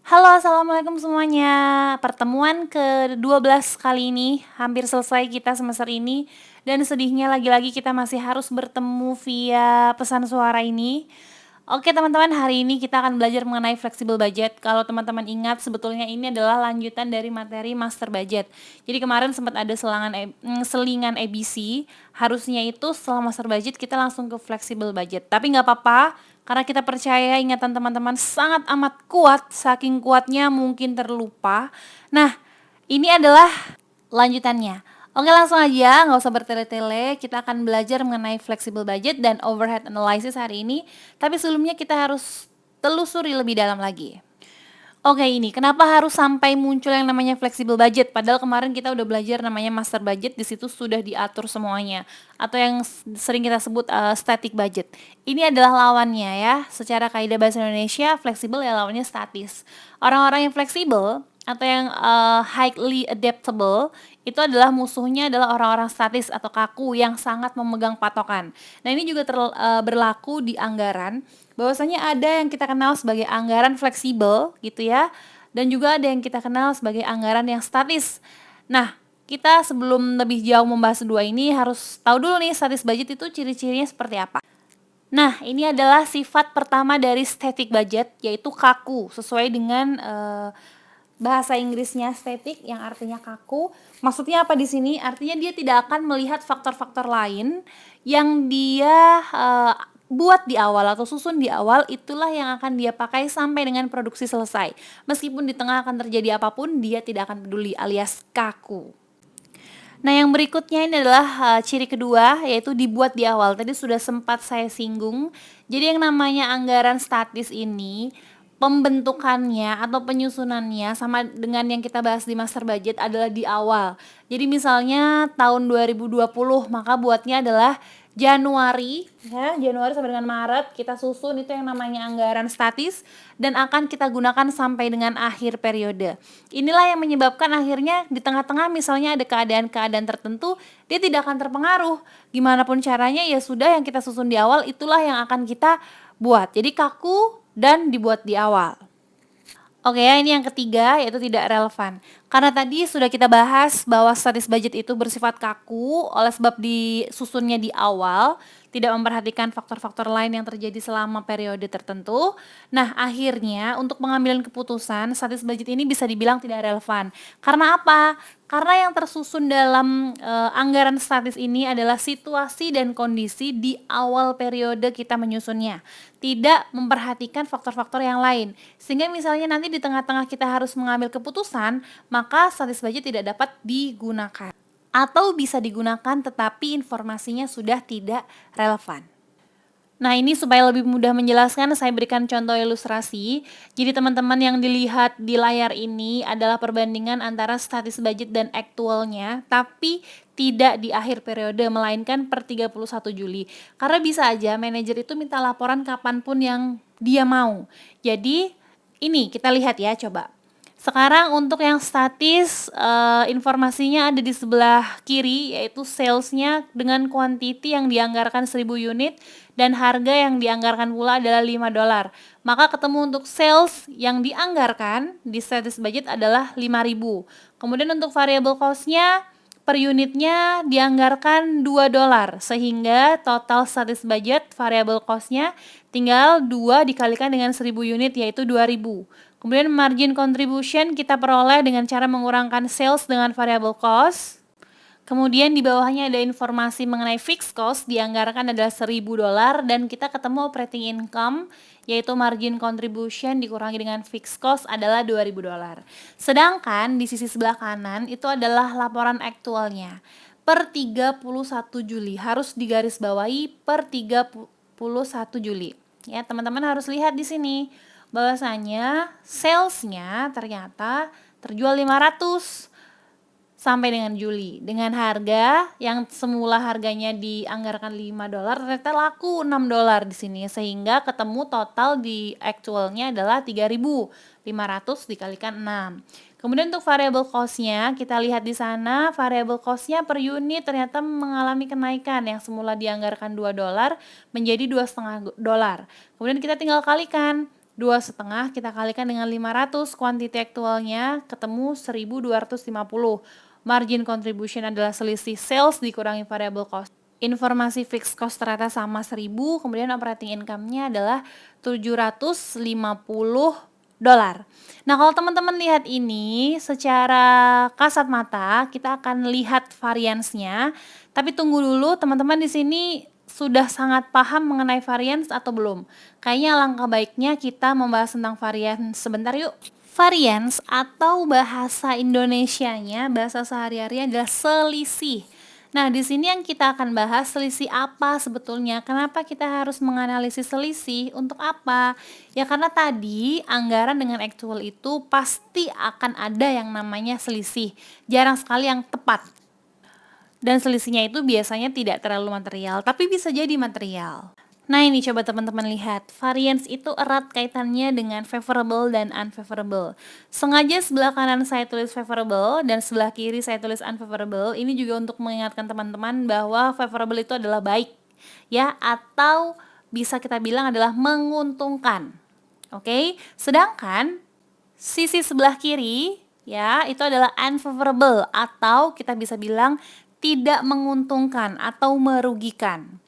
Halo, assalamualaikum semuanya. Pertemuan ke-12 kali ini, hampir selesai kita semester ini. Dan sedihnya lagi-lagi kita masih harus bertemu via pesan suara ini. Oke teman-teman, hari ini kita akan belajar mengenai flexible budget. Kalau teman-teman ingat, sebetulnya ini adalah lanjutan dari materi master budget. Jadi kemarin sempat ada selingan ABC, harusnya itu setelah master budget kita langsung ke flexible budget. Tapi nggak apa-apa, karena kita percaya ingatan teman-teman sangat amat kuat, saking kuatnya mungkin terlupa. Nah, ini adalah lanjutannya. Oke, langsung aja, nggak usah bertele-tele. Kita akan belajar mengenai flexible budget dan overhead analysis hari ini. Tapi sebelumnya kita harus telusuri lebih dalam lagi. Oke, ini kenapa harus sampai muncul yang namanya flexible budget? Padahal kemarin kita udah belajar namanya master budget, di situ sudah diatur semuanya. Atau yang sering kita sebut static budget. Ini adalah lawannya ya. Secara kaidah bahasa Indonesia, fleksibel ya lawannya statis. Orang-orang yang fleksibel atau yang highly adaptable itu adalah musuhnya adalah orang-orang statis atau kaku yang sangat memegang patokan. Nah, ini juga berlaku di anggaran. Bahwasanya ada yang kita kenal sebagai anggaran fleksibel gitu ya, dan juga ada yang kita kenal sebagai anggaran yang statis. Nah, kita sebelum lebih jauh membahas dua ini harus tahu dulu nih statis budget itu ciri-cirinya seperti apa. Nah, ini adalah sifat pertama dari static budget, yaitu kaku, sesuai dengan bahasa Inggrisnya static yang artinya kaku. Maksudnya apa di sini? Artinya dia tidak akan melihat faktor-faktor lain yang dia buat di awal atau susun di awal, itulah yang akan dia pakai sampai dengan produksi selesai. Meskipun di tengah akan terjadi apapun, dia tidak akan peduli, alias kaku. Nah, yang berikutnya ini adalah ciri kedua, yaitu dibuat di awal. Tadi sudah sempat saya singgung. Jadi yang namanya anggaran statis ini, pembentukannya atau penyusunannya sama dengan yang kita bahas di master budget adalah di awal. Jadi misalnya tahun 2020, maka buatnya adalah Januari ya, Januari sampai dengan Maret kita susun itu yang namanya anggaran statis dan akan kita gunakan sampai dengan akhir periode. Inilah yang menyebabkan akhirnya di tengah-tengah misalnya ada keadaan-keadaan tertentu, dia tidak akan terpengaruh. Gimana pun caranya ya sudah yang kita susun di awal itulah yang akan kita buat. Jadi kaku dan dibuat di awal. Oke ya, ini yang ketiga yaitu tidak relevan. Karena tadi sudah kita bahas bahwa statis budget itu bersifat kaku oleh sebab disusunnya di awal, tidak memperhatikan faktor-faktor lain yang terjadi selama periode tertentu. Nah, akhirnya untuk pengambilan keputusan, statis budget ini bisa dibilang tidak relevan. Karena apa? Karena yang tersusun dalam anggaran statis ini adalah situasi dan kondisi di awal periode kita menyusunnya, tidak memperhatikan faktor-faktor yang lain. Sehingga misalnya nanti di tengah-tengah kita harus mengambil keputusan, maka statis budget tidak dapat digunakan. Atau bisa digunakan tetapi informasinya sudah tidak relevan. Nah, ini supaya lebih mudah menjelaskan, saya berikan contoh ilustrasi. Jadi teman-teman yang dilihat di layar ini adalah perbandingan antara statis budget dan aktualnya, tapi tidak di akhir periode, melainkan per 31 Juli. Karena bisa aja manajer itu minta laporan kapanpun yang dia mau. Jadi ini kita lihat ya, coba. Sekarang untuk yang statis, informasinya ada di sebelah kiri, yaitu salesnya dengan quantity yang dianggarkan 1000 unit dan harga yang dianggarkan pula adalah $5. Maka ketemu untuk sales yang dianggarkan di status budget adalah 5.000. Kemudian untuk variable cost-nya per unitnya dianggarkan $2, sehingga total status budget variable cost-nya tinggal 2 dikalikan dengan 1000 unit yaitu 2000. Kemudian margin contribution kita peroleh dengan cara mengurangkan sales dengan variable cost. Kemudian di bawahnya ada informasi mengenai fixed cost, dianggarkan adalah $1000 dan kita ketemu operating income yaitu margin contribution dikurangi dengan fixed cost adalah $2000. Sedangkan di sisi sebelah kanan itu adalah laporan aktualnya per 31 Juli, harus digarisbawahi per 31 Juli. Ya, teman-teman harus lihat di sini bahwasanya salesnya ternyata terjual 500 sampai dengan Juli dengan harga yang semula harganya dianggarkan $5 ternyata laku $6 di sini, sehingga ketemu total di actualnya adalah 3.500 dikalikan 6. Kemudian untuk variable cost-nya kita lihat di sana, variable cost-nya per unit ternyata mengalami kenaikan yang semula dianggarkan $2 menjadi $2,5. Kemudian kita tinggal kalikan 2,5 kita kalikan dengan 500, quantity actualnya ketemu 1.250. Margin contribution adalah selisih sales dikurangi variable cost. Informasi fixed cost ternyata sama 1.000, kemudian operating income-nya adalah 750 dolar. Nah, kalau teman-teman lihat ini secara kasat mata, kita akan lihat variance-nya. Tapi tunggu dulu, teman-teman di sini sudah sangat paham mengenai variance atau belum? Kayaknya alangkah baiknya kita membahas tentang variance sebentar yuk. Variance atau bahasa Indonesianya, bahasa sehari-hari adalah selisih. Nah, di sini yang kita akan bahas selisih apa sebetulnya? Kenapa kita harus menganalisis selisih? Untuk apa? Ya karena tadi anggaran dengan aktual itu pasti akan ada yang namanya selisih. Jarang sekali yang tepat. Dan selisihnya itu biasanya tidak terlalu material, tapi bisa jadi material. Nah, ini coba teman-teman lihat, variance itu erat kaitannya dengan favorable dan unfavorable. Sengaja sebelah kanan saya tulis favorable dan sebelah kiri saya tulis unfavorable. Ini juga untuk mengingatkan teman-teman bahwa favorable itu adalah baik, ya, atau bisa kita bilang adalah menguntungkan. Oke, sedangkan sisi sebelah kiri, ya, itu adalah unfavorable atau kita bisa bilang tidak menguntungkan atau merugikan.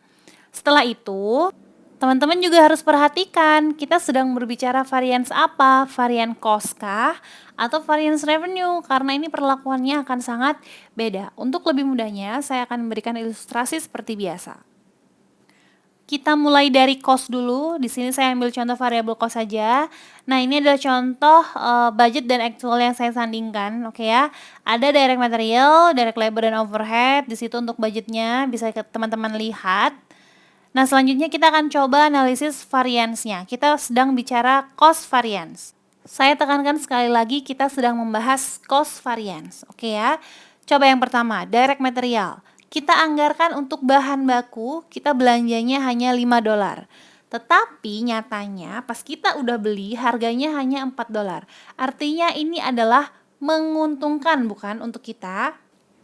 Setelah itu, teman-teman juga harus perhatikan kita sedang berbicara variance apa, varian cost kah atau variance revenue, karena ini perlakuannya akan sangat beda. Untuk lebih mudahnya, saya akan memberikan ilustrasi seperti biasa. Kita mulai dari cost dulu. Di sini saya ambil contoh variable cost saja. Nah, ini adalah contoh budget dan actual yang saya sandingkan, oke ya. Ada direct material, direct labor dan overhead. Di situ untuk budgetnya bisa teman-teman lihat. Nah, selanjutnya kita akan coba analisis variance-nya. Kita sedang bicara cost variance. Saya tekankan sekali lagi kita sedang membahas cost variance, oke ya. Coba yang pertama, direct material. Kita anggarkan untuk bahan baku, kita belanjanya hanya 5 dolar. Tetapi nyatanya pas kita udah beli harganya hanya 4 dolar. Artinya ini adalah menguntungkan bukan untuk kita?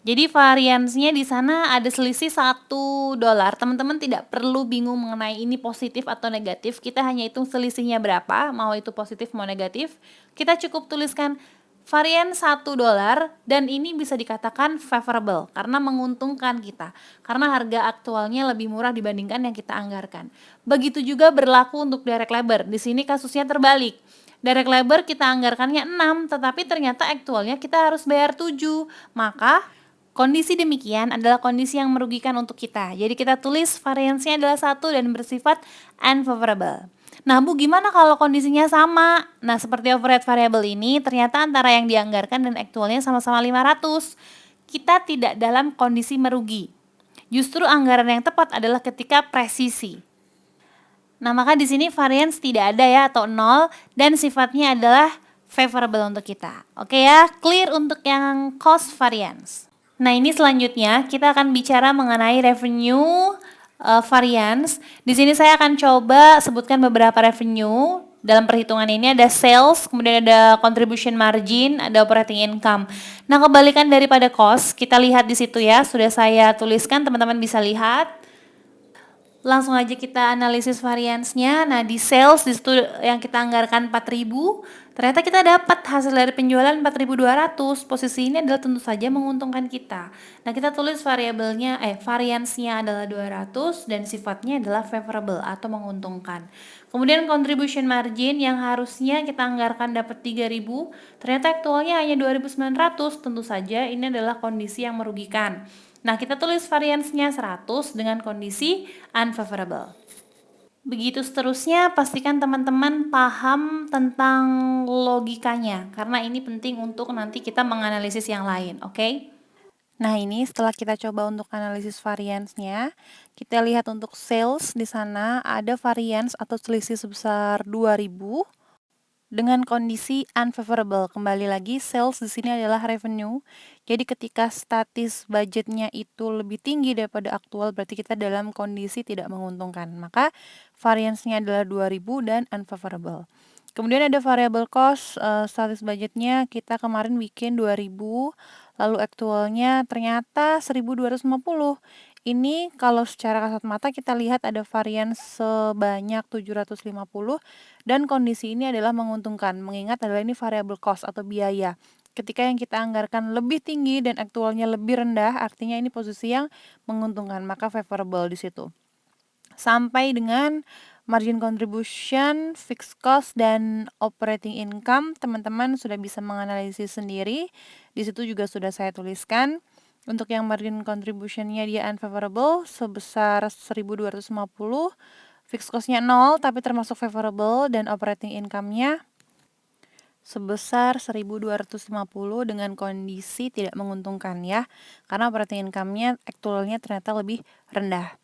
Jadi variansnya di sana ada selisih 1 dolar. Teman-teman tidak perlu bingung mengenai ini positif atau negatif. Kita hanya hitung selisihnya berapa, mau itu positif mau negatif. Kita cukup tuliskan varian 1 dolar dan ini bisa dikatakan favorable karena menguntungkan kita. Karena harga aktualnya lebih murah dibandingkan yang kita anggarkan. Begitu juga berlaku untuk direct labor. Di sini kasusnya terbalik. Direct labor kita anggarkannya 6, tetapi ternyata aktualnya kita harus bayar 7. Maka kondisi demikian adalah kondisi yang merugikan untuk kita. Jadi kita tulis variance-nya adalah 1 dan bersifat unfavorable. Nah, Bu, gimana kalau kondisinya sama? Nah, seperti overhead variable ini, ternyata antara yang dianggarkan dan aktualnya sama-sama 500. Kita tidak dalam kondisi merugi. Justru anggaran yang tepat adalah ketika presisi. Nah, maka di sini variance tidak ada ya atau 0 dan sifatnya adalah favorable untuk kita. Oke ya, clear untuk yang cost variance. Nah, ini selanjutnya kita akan bicara mengenai revenue variance. Di sini saya akan coba sebutkan beberapa revenue. Dalam perhitungan ini ada sales, kemudian ada contribution margin, ada operating income. Nah, kebalikan daripada cost, kita lihat di situ ya, sudah saya tuliskan, teman-teman bisa lihat. Langsung aja kita analisis variance-nya. Nah, di sales di situ yang kita anggarkan 4.000, ternyata kita dapat hasil dari penjualan 4.200. Posisi ini adalah tentu saja menguntungkan kita. Nah, kita tulis variabelnya variance-nya adalah 200 dan sifatnya adalah favorable atau menguntungkan. Kemudian contribution margin yang harusnya kita anggarkan dapat 3.000, ternyata aktualnya hanya 2.900. Tentu saja ini adalah kondisi yang merugikan. Nah, kita tulis variance-nya 100 dengan kondisi unfavorable. Begitu seterusnya, pastikan teman-teman paham tentang logikanya, karena ini penting untuk nanti kita menganalisis yang lain, oke? Nah, ini setelah kita coba untuk analisis variance-nya, kita lihat untuk sales di sana ada variance atau selisih sebesar 2.000. Dengan kondisi unfavorable. Kembali lagi, sales di sini adalah revenue. Jadi ketika statis budgetnya itu lebih tinggi daripada aktual, berarti kita dalam kondisi tidak menguntungkan. Maka variance-nya adalah 2000 dan unfavorable. Kemudian ada variable cost, statis budgetnya kita kemarin bikin 2000, lalu aktualnya ternyata 1250. Ini kalau secara kasat mata kita lihat ada varian sebanyak 750 dan kondisi ini adalah menguntungkan, mengingat adalah ini variable cost atau biaya. Ketika yang kita anggarkan lebih tinggi dan aktualnya lebih rendah, artinya ini posisi yang menguntungkan, maka favorable di situ. Sampai dengan margin contribution, fixed cost, dan operating income, teman-teman sudah bisa menganalisis sendiri. Di situ juga sudah saya tuliskan. Untuk yang margin contribution-nya dia unfavorable sebesar 1.250, fixed cost-nya 0 tapi termasuk favorable, dan operating income-nya sebesar 1.250 dengan kondisi tidak menguntungkan ya, karena operating income-nya aktualnya ternyata lebih rendah.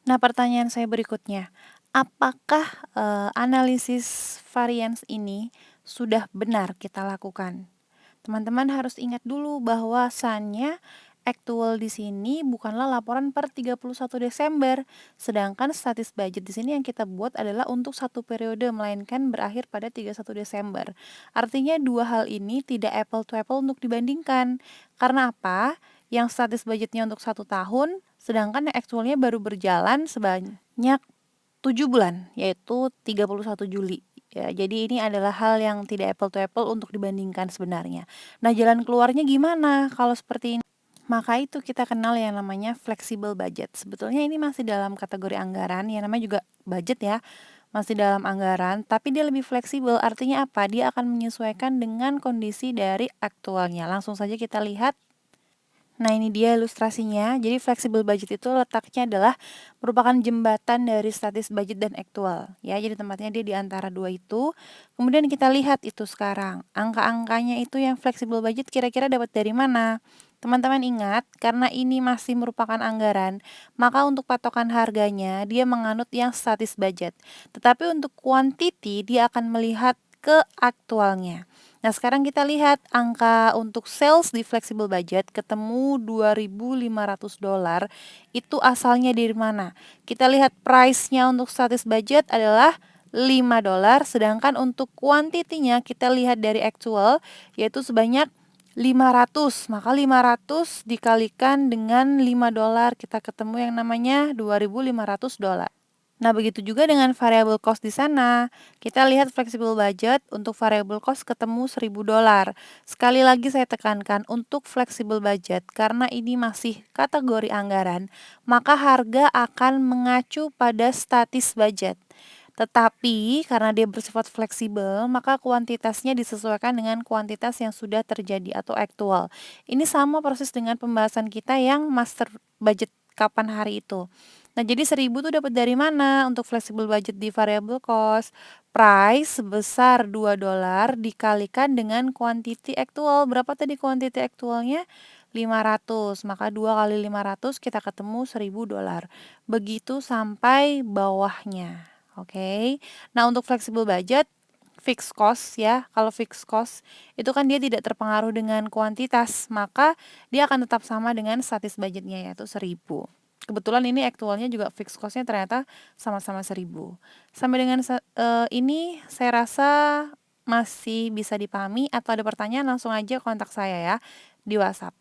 Nah, pertanyaan saya berikutnya, apakah analisis variance ini sudah benar kita lakukan? Teman-teman harus ingat dulu bahwasannya aktual di sini bukanlah laporan per 31 Desember, sedangkan status budget di sini yang kita buat adalah untuk satu periode, melainkan berakhir pada 31 Desember. Artinya dua hal ini tidak apple to apple untuk dibandingkan. Karena apa? Yang status budgetnya untuk 1 tahun, sedangkan yang aktualnya baru berjalan sebanyak 7 bulan, yaitu 31 Juli. Ya, jadi ini adalah hal yang tidak apple to apple untuk dibandingkan sebenarnya. Nah, jalan keluarnya gimana kalau seperti ini? Maka itu kita kenal yang namanya flexible budget. Sebetulnya ini masih dalam kategori anggaran, yang namanya juga budget ya. Masih dalam anggaran, tapi dia lebih fleksibel. Artinya apa? Dia akan menyesuaikan dengan kondisi dari aktualnya. Langsung saja kita lihat. Nah, ini dia ilustrasinya. Jadi flexible budget itu letaknya adalah merupakan jembatan dari statis budget dan aktual. Ya, jadi tempatnya dia di antara dua itu. Kemudian kita lihat itu sekarang. Angka-angkanya itu yang flexible budget kira-kira dapat dari mana? Teman-teman ingat, karena ini masih merupakan anggaran, maka untuk patokan harganya dia menganut yang statis budget. Tetapi untuk quantity dia akan melihat ke aktualnya. Nah, sekarang kita lihat angka untuk sales di flexible budget ketemu $2.500. Itu asalnya dari mana? Kita lihat price-nya untuk status budget adalah $5, sedangkan untuk quantity-nya kita lihat dari actual yaitu sebanyak 500. Maka 500 dikalikan dengan $5 kita ketemu yang namanya $2.500. Nah, begitu juga dengan variable cost di sana. Kita lihat flexible budget untuk variable cost ketemu $1.000. Sekali lagi saya tekankan untuk flexible budget karena ini masih kategori anggaran, maka harga akan mengacu pada statis budget. Tetapi karena dia bersifat fleksibel, maka kuantitasnya disesuaikan dengan kuantitas yang sudah terjadi atau aktual. Ini sama persis dengan pembahasan kita yang master budget kapan hari itu. Nah, jadi 1.000 tuh dapat dari mana untuk flexible budget di variable cost? Price sebesar $2 dikalikan dengan quantity aktual. Berapa tadi quantity aktualnya? 500. Maka 2 kali 500 kita ketemu $1.000. Begitu sampai bawahnya. Oke. Nah, untuk flexible budget fixed cost ya. Kalau fixed cost itu kan dia tidak terpengaruh dengan kuantitas, maka dia akan tetap sama dengan statis budgetnya yaitu 1.000. Kebetulan ini aktualnya juga fixed cost-nya ternyata sama-sama 1.000. Sampai dengan ini saya rasa masih bisa dipahami, atau ada pertanyaan langsung aja kontak saya ya di WhatsApp.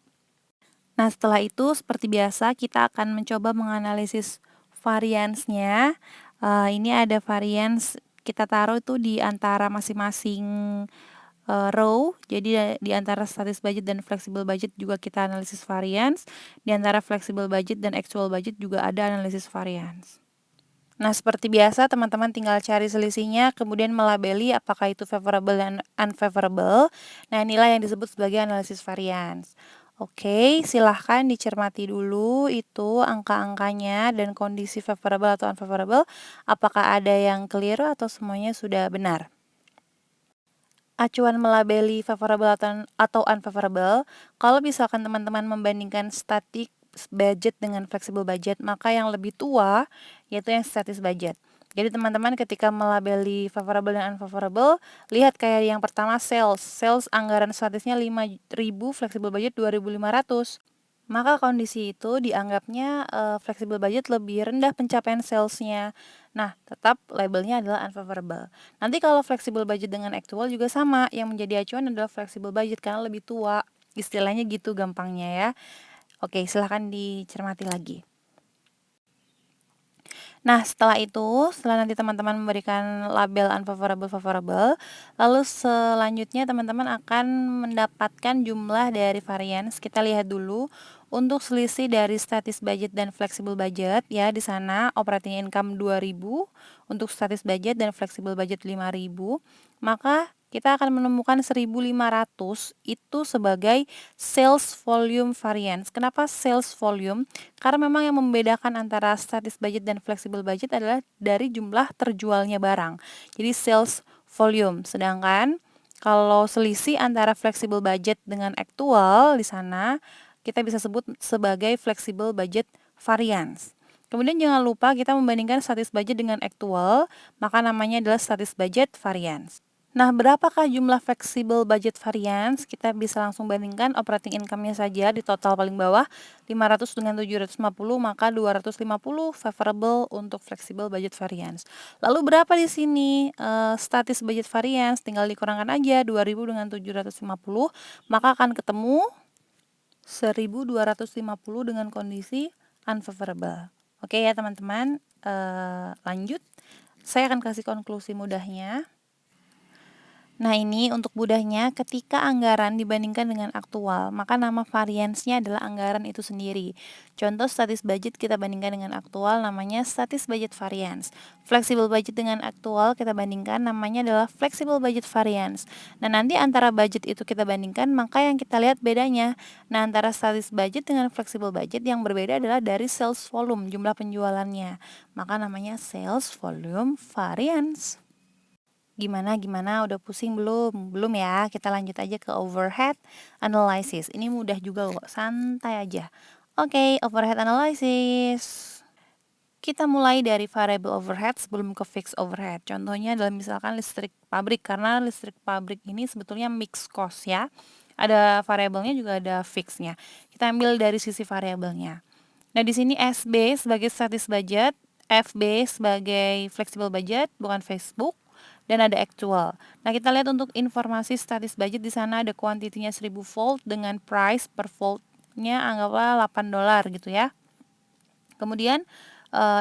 Nah, setelah itu seperti biasa kita akan mencoba menganalisis variance-nya. Ini ada variance kita taruh itu di antara masing-masing row. Jadi di antara statis budget dan flexible budget juga kita analisis variance. Di antara flexible budget dan actual budget juga ada analisis variance. Nah, seperti biasa teman-teman tinggal cari selisihnya, kemudian melabeli apakah itu favorable dan unfavorable. Nah, inilah yang disebut sebagai analisis variance. Oke, silahkan dicermati dulu itu angka-angkanya dan kondisi favorable atau unfavorable. Apakah ada yang keliru atau semuanya sudah benar? Acuan melabeli favorable atau unfavorable, kalau misalkan teman-teman membandingkan static budget dengan flexible budget, maka yang lebih tua yaitu yang statis budget. Jadi teman-teman ketika melabeli favorable dan unfavorable, lihat kayak yang pertama sales anggaran statisnya 5.000, flexible budget 2.500. Maka kondisi itu dianggapnya flexible budget lebih rendah pencapaian salesnya. Nah, tetap labelnya adalah unfavorable. Nanti kalau flexible budget dengan actual juga sama, yang menjadi acuan adalah flexible budget karena lebih tua. Istilahnya gitu gampangnya ya. Oke, silahkan dicermati lagi. Nah, setelah nanti teman-teman memberikan label unfavorable, favorable, lalu selanjutnya teman-teman akan mendapatkan jumlah dari variance. Kita lihat dulu untuk selisih dari statis budget dan flexible budget ya, di sana operating income 2.000 untuk statis budget dan flexible budget 5.000. Maka kita akan menemukan 1.500 itu sebagai sales volume variance. Kenapa sales volume? Karena memang yang membedakan antara statis budget dan flexible budget adalah dari jumlah terjualnya barang. Jadi sales volume. Sedangkan kalau selisih antara flexible budget dengan actual di sana kita bisa sebut sebagai flexible budget variance. Kemudian jangan lupa kita membandingkan statis budget dengan actual, maka namanya adalah statis budget variance. Nah, berapakah jumlah flexible budget variance? Kita bisa langsung bandingkan operating income-nya saja di total paling bawah 500 dengan 750, maka 250 favorable untuk flexible budget variance. Lalu berapa di sini statis budget variance? Tinggal dikurangkan aja 2000 dengan 750, maka akan ketemu 1250 dengan kondisi unfavorable. Oke ya teman-teman, lanjut. Saya akan kasih konklusi mudahnya. Nah, ini untuk mudahnya ketika anggaran dibandingkan dengan aktual, maka nama variance-nya adalah anggaran itu sendiri. Contoh statis budget kita bandingkan dengan aktual namanya statis budget variance. Flexible budget dengan aktual kita bandingkan namanya adalah flexible budget variance. Nah, nanti antara budget itu kita bandingkan, maka yang kita lihat bedanya. Nah, antara statis budget dengan flexible budget yang berbeda adalah dari sales volume, jumlah penjualannya. Maka namanya sales volume variance. Gimana? Udah pusing belum? Belum ya, kita lanjut aja ke overhead analysis. Ini mudah juga kok, santai aja. Oke, overhead analysis. Kita mulai dari variable overhead sebelum ke fixed overhead. Contohnya adalah misalkan listrik pabrik, karena listrik pabrik ini sebetulnya mixed cost ya. Ada variabelnya juga ada fixnya. Kita ambil dari sisi variabelnya. Nah, di sini SB sebagai statis budget, FB sebagai flexible budget, bukan Facebook, dan ada actual. Nah, kita lihat untuk informasi statis budget di sana ada kuantitinya 1000 volt dengan price per voltnya anggaplah $8 gitu ya. Kemudian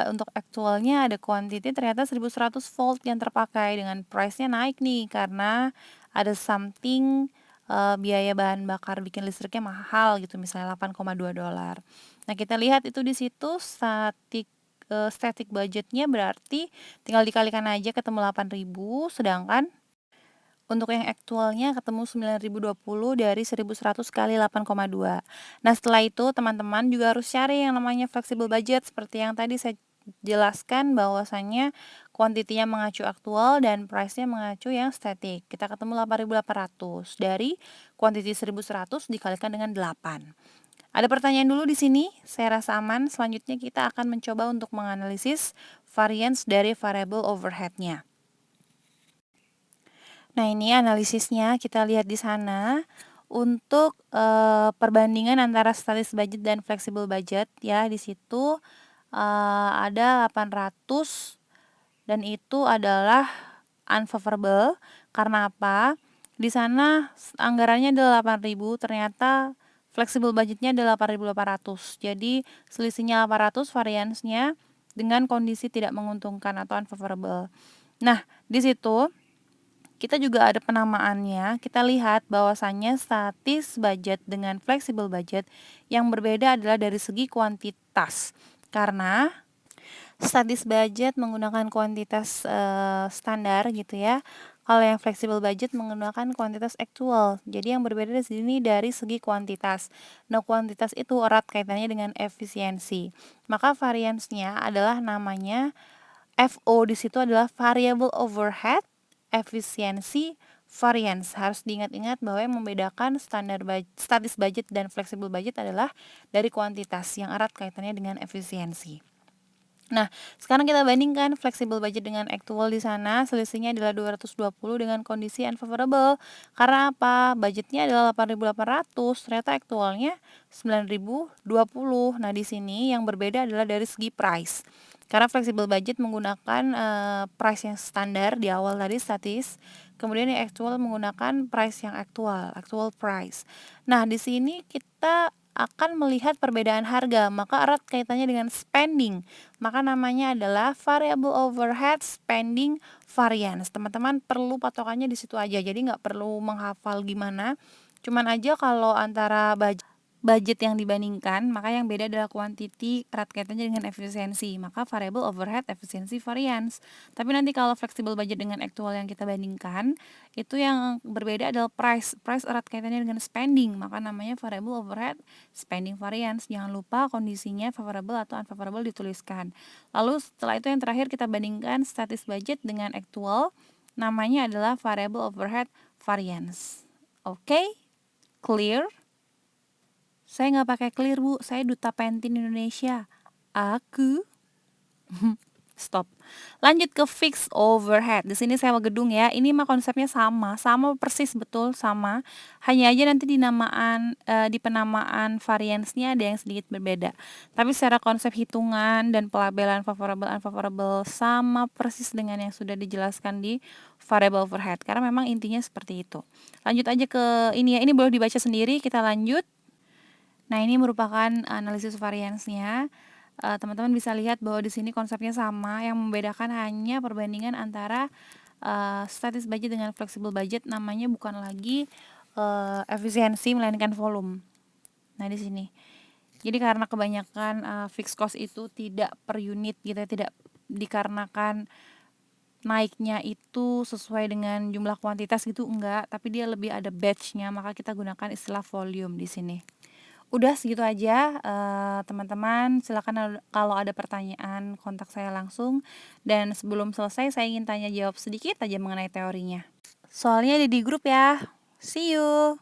untuk actualnya ada kuantiti ternyata 1100 volt yang terpakai dengan price-nya naik nih karena ada something biaya bahan bakar bikin listriknya mahal gitu, misalnya $8,2. Nah, kita lihat itu di situ static budgetnya berarti tinggal dikalikan aja ketemu 8.000, sedangkan untuk yang aktualnya ketemu 9.020 dari 1.100 kali 8,2. Nah, setelah itu teman-teman juga harus cari yang namanya flexible budget seperti yang tadi saya jelaskan bahwasannya kuantitinya mengacu aktual dan price-nya mengacu yang static. Kita ketemu 8.800 dari kuantiti 1.100 dikalikan dengan 8. Ada pertanyaan dulu di sini, saya rasa aman. Selanjutnya kita akan mencoba untuk menganalisis variance dari variable overhead-nya. Nah, ini analisisnya kita lihat di sana untuk perbandingan antara statis budget dan flexible budget ya. Di situ ada 800 dan itu adalah unfavorable. Karena apa? Di sana anggarannya adalah 8.000, ternyata flexible budgetnya adalah 8.800. Jadi selisihnya 800 variance-nya dengan kondisi tidak menguntungkan atau unfavorable. Nah, di situ kita juga ada penamaannya. Kita lihat bahwasannya statis budget dengan flexible budget yang berbeda adalah dari segi kuantitas. Karena statis budget menggunakan kuantitas standar gitu ya. Kalau yang flexible budget menggunakan kuantitas aktual. Jadi yang berbeda di sini dari segi kuantitas. Nah, kuantitas itu erat kaitannya dengan efisiensi. Maka variance-nya adalah namanya FO, di situ adalah variable overhead efisiensi variance. Harus diingat-ingat bahwa yang membedakan statis budget dan flexible budget adalah dari kuantitas yang erat kaitannya dengan efisiensi. Nah, sekarang kita bandingkan flexible budget dengan actual di sana, selisihnya adalah 220 dengan kondisi unfavorable. Karena apa? Budgetnya adalah 8.800, ternyata actualnya 9.020. Nah, di sini yang berbeda adalah dari segi price. Karena flexible budget menggunakan price yang standar di awal tadi statis, kemudian yang actual menggunakan price yang actual price. Nah, di sini kita akan melihat perbedaan harga, maka erat kaitannya dengan spending. Maka namanya adalah variable overhead spending variance. Teman-teman perlu patokannya di situ aja. Jadi nggak perlu menghafal gimana. Cuman aja kalau antara budget yang dibandingkan, maka yang beda adalah quantity, erat kaitannya dengan efisiensi. Maka variable overhead efficiency variance. Tapi nanti kalau flexible budget dengan actual yang kita bandingkan, itu yang berbeda adalah price. Price erat kaitannya dengan spending, maka namanya variable overhead spending variance. Jangan lupa kondisinya favorable atau unfavorable dituliskan. Lalu setelah itu yang terakhir kita bandingkan statis budget dengan actual, namanya adalah variable overhead variance. Oke? Clear? Saya nggak pakai clear, Bu. Saya duta Pantene Indonesia. Aku stop. Lanjut ke fixed overhead. Di sini sewa gedung ya. Ini mah konsepnya sama persis, betul sama. Hanya aja nanti di penamaan variance-nya ada yang sedikit berbeda. Tapi secara konsep hitungan dan pelabelan favorable unfavorable sama persis dengan yang sudah dijelaskan di variable overhead. Karena memang intinya seperti itu. Lanjut aja ke ini ya. Ini boleh dibaca sendiri. Kita lanjut. Nah, ini merupakan analisis variance-nya. Teman-teman bisa lihat bahwa di sini konsepnya sama, yang membedakan hanya perbandingan antara statis budget dengan flexible budget, namanya bukan lagi efisiensi melainkan volume. Nah, di sini. Jadi karena kebanyakan fixed cost itu tidak per unit gitu ya, tidak dikarenakan naiknya itu sesuai dengan jumlah kuantitas gitu, enggak, tapi dia lebih ada batch-nya, maka kita gunakan istilah volume di sini. Udah segitu aja, teman-teman. Silakan kalau ada pertanyaan kontak saya langsung. Dan sebelum selesai saya ingin tanya jawab sedikit aja mengenai teorinya. Soalnya ada di grup ya. See you.